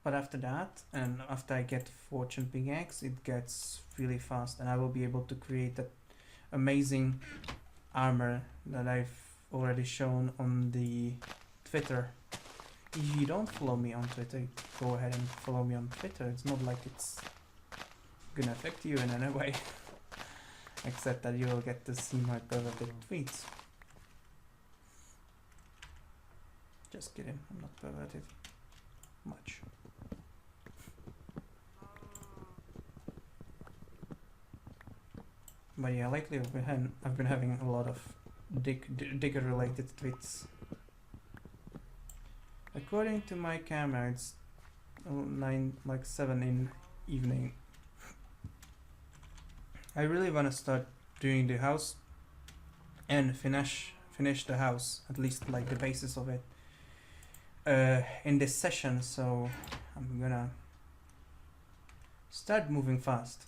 But after that, and after I get Fortune Pickaxe, it gets really fast, and I will be able to create that amazing armor that I've already shown on the Twitter. If you don't follow me on Twitter, go ahead and follow me on Twitter. It's not like it's gonna affect you in any way, except that you'll get to see my perverted tweets. Just kidding, I'm not perverted much. But yeah, lately I've been having a lot of digger related tweets. According to my camera, it's 7 in evening. I really want to start doing the house and finish the house, at least like the basis of it, in this session. So I'm gonna start moving fast.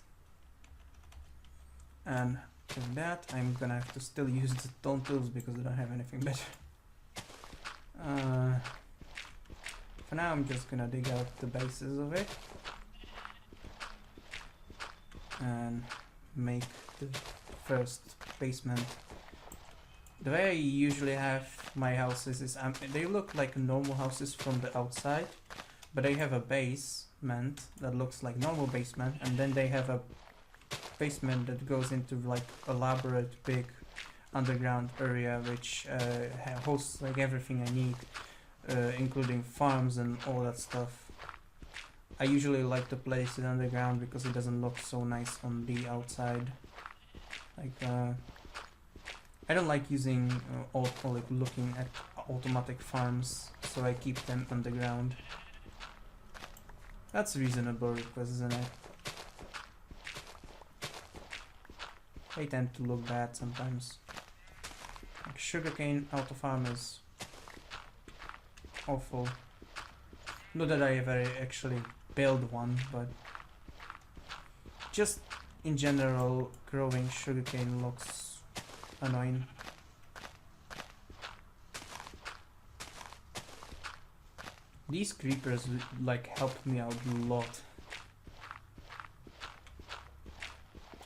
And with that, I'm gonna have to still use the stone tools because I don't have anything better. For now, I'm just gonna dig out the bases of it and make the first basement. The way I usually have my houses is they look like normal houses from the outside, but they have a basement that looks like normal basement, and then they have a basement that goes into like elaborate big underground area which hosts like everything I need, including farms and all that stuff. I usually like to place it underground because it doesn't look so nice on the outside. Like I don't like using looking at automatic farms, so I keep them underground. That's a reasonable request, isn't it? They tend to look bad sometimes. Like sugarcane auto farm is awful. Not that I ever actually build one, but just in general, growing sugarcane looks annoying. These creepers like helped me out a lot.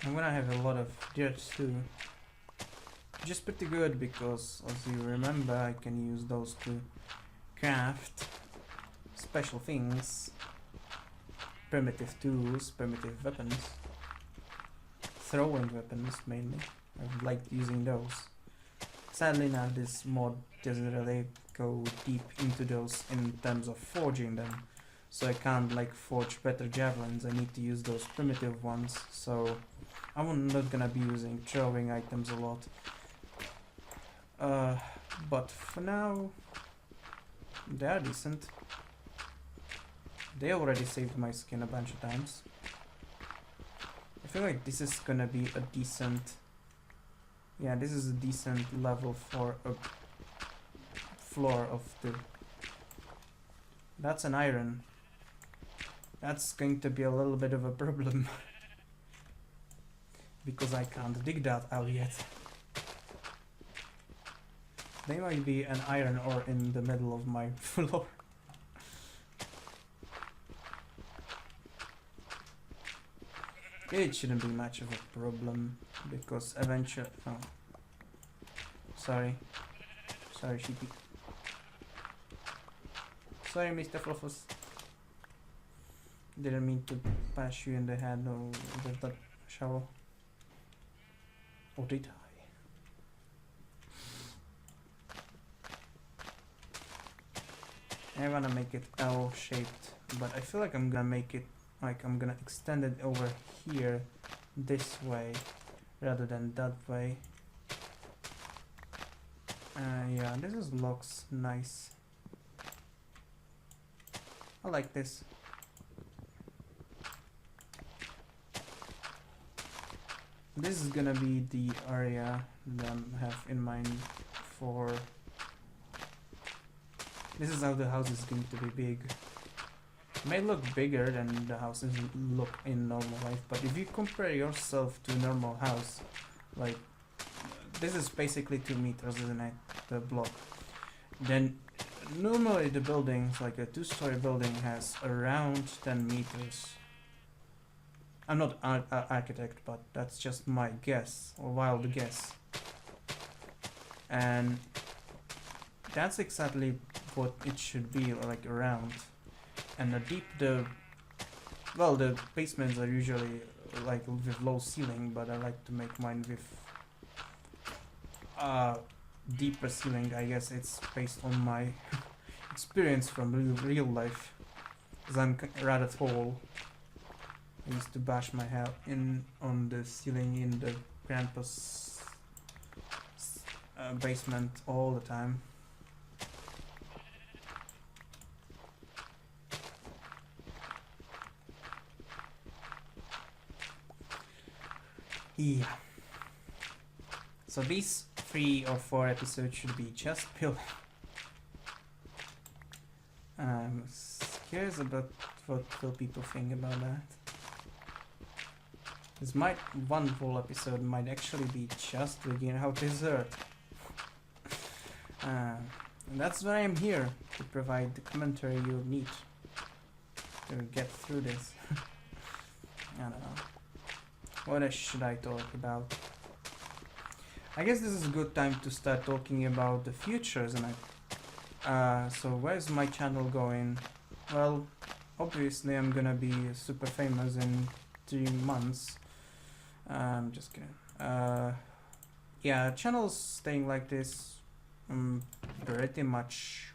I'm gonna have a lot of dirt too, which is pretty good because, as you remember, I can use those to craft special things, primitive tools, primitive weapons, throwing weapons mainly. I like using those. Sadly now this mod doesn't really go deep into those in terms of forging them, so I can't like forge better javelins. I need to use those primitive ones, so I'm not gonna be using throwing items a lot. But for now, they are decent. They already saved my skin a bunch of times. I feel like this is gonna be a decent... Yeah, this is a decent level for a floor of the... That's an iron. That's going to be a little bit of a problem. Because I can't dig that out yet. They might be an iron ore in the middle of my floor. It shouldn't be much of a problem because eventually... Oh. Sorry. Sorry, sheepy. Sorry, Mr. Fluffus. Didn't mean to bash you in the head with that shovel. Or did I? I wanna make it L-shaped, but I feel like I'm gonna make it like I'm gonna extend it over here this way rather than that way. Yeah, this looks nice. I like this. This is gonna be the area that I have in mind for... This is how the house is going to be big. It may look bigger than the houses look in normal life, but if you compare yourself to a normal house, like this is basically 2 meters, isn't it, the block, then normally the buildings, like a 2-story building, has around 10 meters. I'm not an architect, but that's just my guess, or wild guess. And that's exactly what it should be, like, around. And the basements are usually like with low ceiling, but I like to make mine with deeper ceiling. I guess it's based on my experience from real life, because I'm rather tall. I used to bash my head in on the ceiling in the grandpa's basement all the time. Yeah. So these 3 or 4 episodes should be just building. I'm curious about what will people think about that. This one full episode might actually be just figuring out dessert. And that's why I'm here, to provide the commentary you need to get through this. I don't know. What else should I talk about? I guess this is a good time to start talking about the future, isn't it? So where's my channel going? Well, obviously I'm gonna be super famous in 3 months. I'm just kidding. Yeah, channel's staying like this pretty much,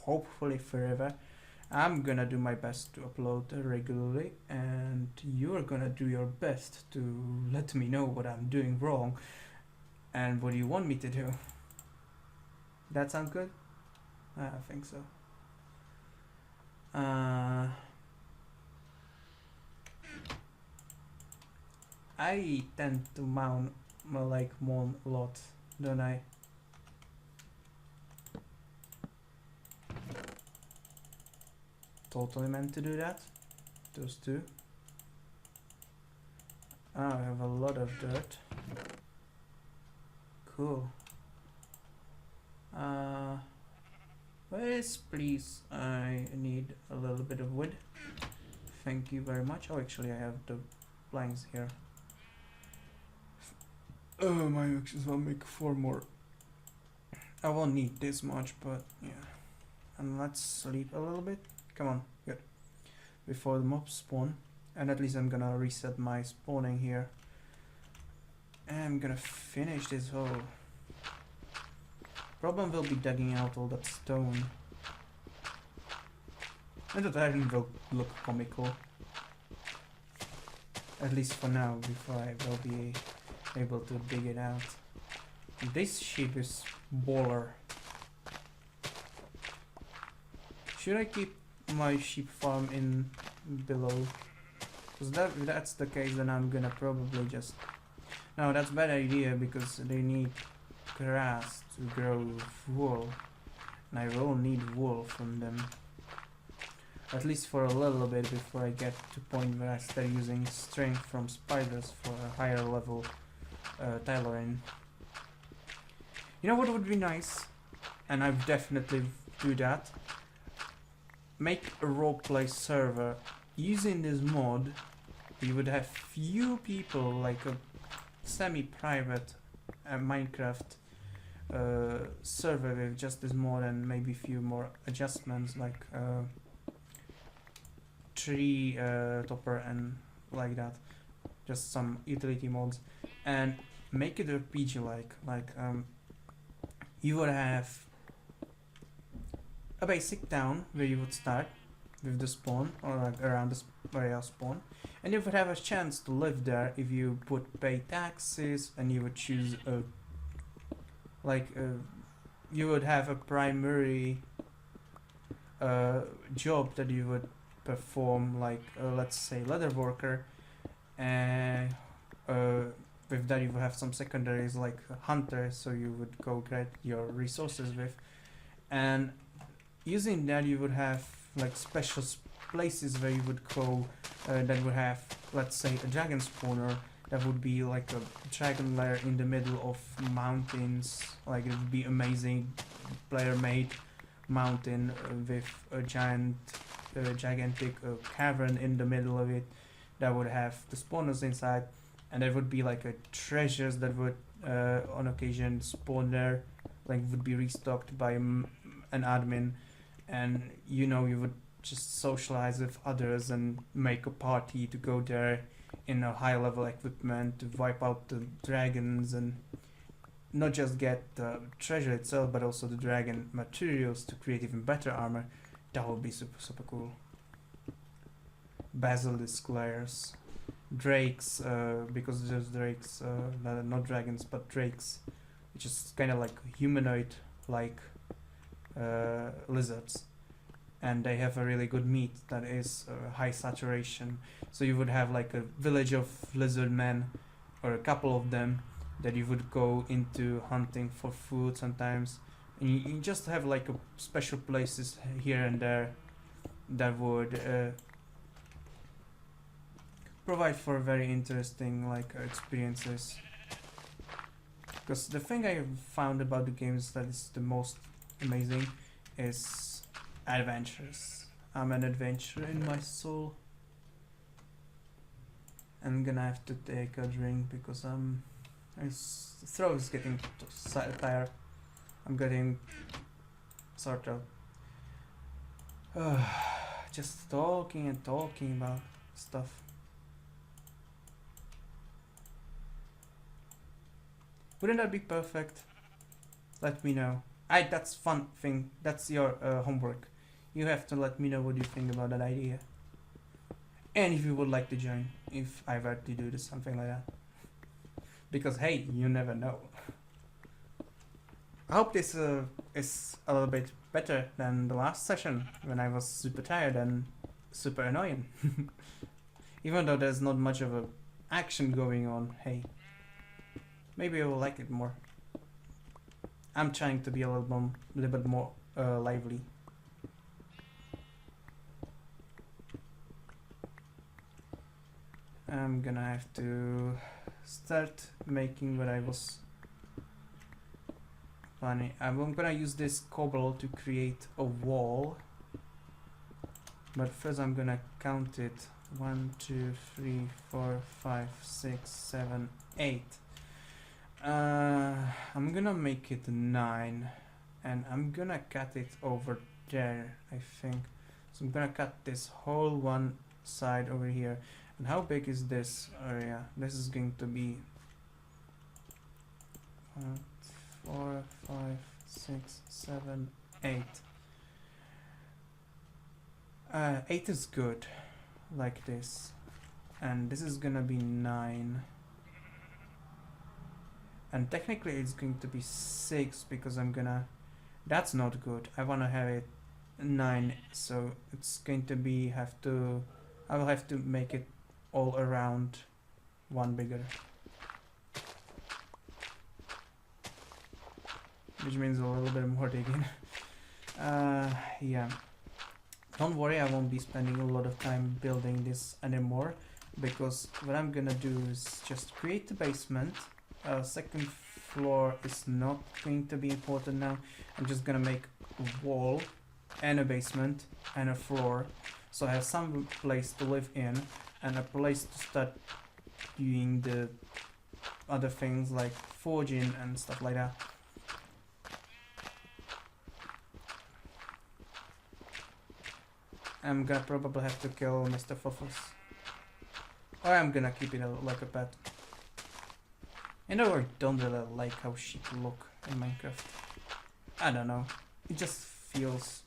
hopefully forever. I'm gonna do my best to upload regularly, and you're gonna do your best to let me know what I'm doing wrong and what you want me to do. That sound good? I think so. I tend to moan a lot, don't I? Totally meant to do that. Those 2. Oh, I have a lot of dirt. Cool. Please, I need a little bit of wood. Thank you very much. Oh, actually I have the planks here. Oh, my actions will make 4 more. I won't need this much, but yeah. And let's sleep a little bit. Come on, good. Before the mobs spawn. And at least I'm gonna reset my spawning here. And I'm gonna finish this hole. Problem will be digging out all that stone. And that iron will look comical. At least for now, before I will be able to dig it out. This sheep is baller. Should I keep my sheep farm in below? Because if that's the case, then I'm gonna probably just... No, that's a bad idea, because they need grass to grow wool. And I will need wool from them. At least for a little bit, before I get to point where I start using strength from spiders for a higher level tailoring. You know what would be nice? And I definitely do that. Make a roleplay server. Using this mod, you would have few people, like a semi-private Minecraft server with just this mod and maybe few more adjustments, like tree topper and like that. Just some utility mods, and make it RPG-like. You would have a basic town where you would start with the spawn, or like around the area spawn, and you would have a chance to live there if you would pay taxes, and you would choose a you would have a primary job that you would perform, like let's say leather worker, and with that you would have some secondaries like hunter, so you would go get your resources with, and using that you would have like special places where you would go that would have, let's say, a dragon spawner that would be like a dragon lair in the middle of mountains. Like, it would be amazing, player made, mountain with a gigantic cavern in the middle of it that would have the spawners inside, and there would be like treasures that would on occasion spawn there, like would be restocked by an admin, and you would just socialize with others and make a party to go there in a high level equipment to wipe out the dragons and not just get the treasure itself but also the dragon materials to create even better armor. That would be super cool. Basilisk layers, drakes, because there's drakes, not dragons but drakes, which is kind of like humanoid like lizards, and they have a really good meat that is high saturation. So you would have like a village of lizard men, or a couple of them, that you would go into hunting for food sometimes, and you just have like special places here and there that would provide for very interesting like experiences. Because the thing I found about the games that is the most amazing is adventures. I'm an adventurer in my soul. I'm gonna have to take a drink because my throat is getting tired. I'm getting sort of just talking and talking about stuff. Wouldn't that be perfect? Let me know. That's fun thing. That's your homework. You have to let me know what you think about that idea. And if you would like to join, if I were to do something like that. Because hey, you never know. I hope this is a little bit better than the last session when I was super tired and super annoying. Even though there's not much of a action going on, hey. Maybe I will like it more. I'm trying to be a little bit more lively. I'm gonna have to start making what I was planning. I'm gonna use this cobble to create a wall. But first I'm gonna count it. 1, 2, 3, 4, 5, 6, 7, 8. I'm gonna make it 9, and I'm gonna cut it over there, I think. So I'm gonna cut this whole one side over here. And how big is this area? This is going to be 4, 5, 6, 7, 8. 8 is good, like this. And this is gonna be 9. And technically it's going to be 6 because that's not good. I wanna have it 9, so it's going to be I will have to make it all around one bigger. Which means a little bit more digging. Yeah. Don't worry, I won't be spending a lot of time building this anymore, because what I'm gonna do is just create the basement. Second floor is not going to be important now. I'm just gonna make a wall and a basement and a floor, so I have some place to live in and a place to start doing the other things like forging and stuff like that. I'm gonna probably have to kill Mr. Fuffles, or I'm gonna keep it like a pet. I don't really like how sheep look in Minecraft. I don't know, it just feels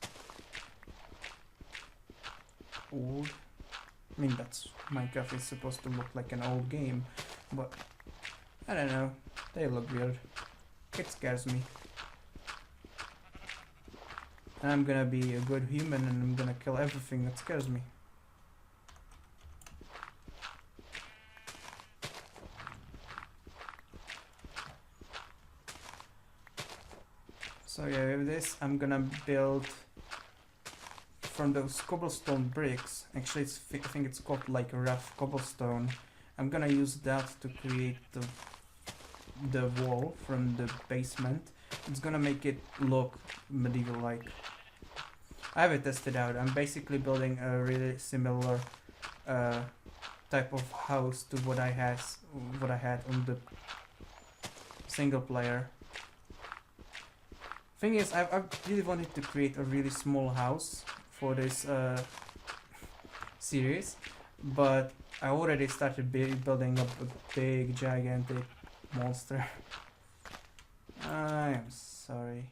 old. I mean, Minecraft is supposed to look like an old game, but I don't know, they look weird. It scares me. And I'm gonna be a good human and I'm gonna kill everything that scares me. So yeah, with this I'm gonna build from those cobblestone bricks. Actually, I think it's called like rough cobblestone. I'm gonna use that to create the wall from the basement. It's gonna make it look medieval-like. I haven't tested out. I'm basically building a really similar type of house to what I had on the single player. Thing is, I really wanted to create a really small house for this series, but I already started building up a big gigantic monster. I am sorry.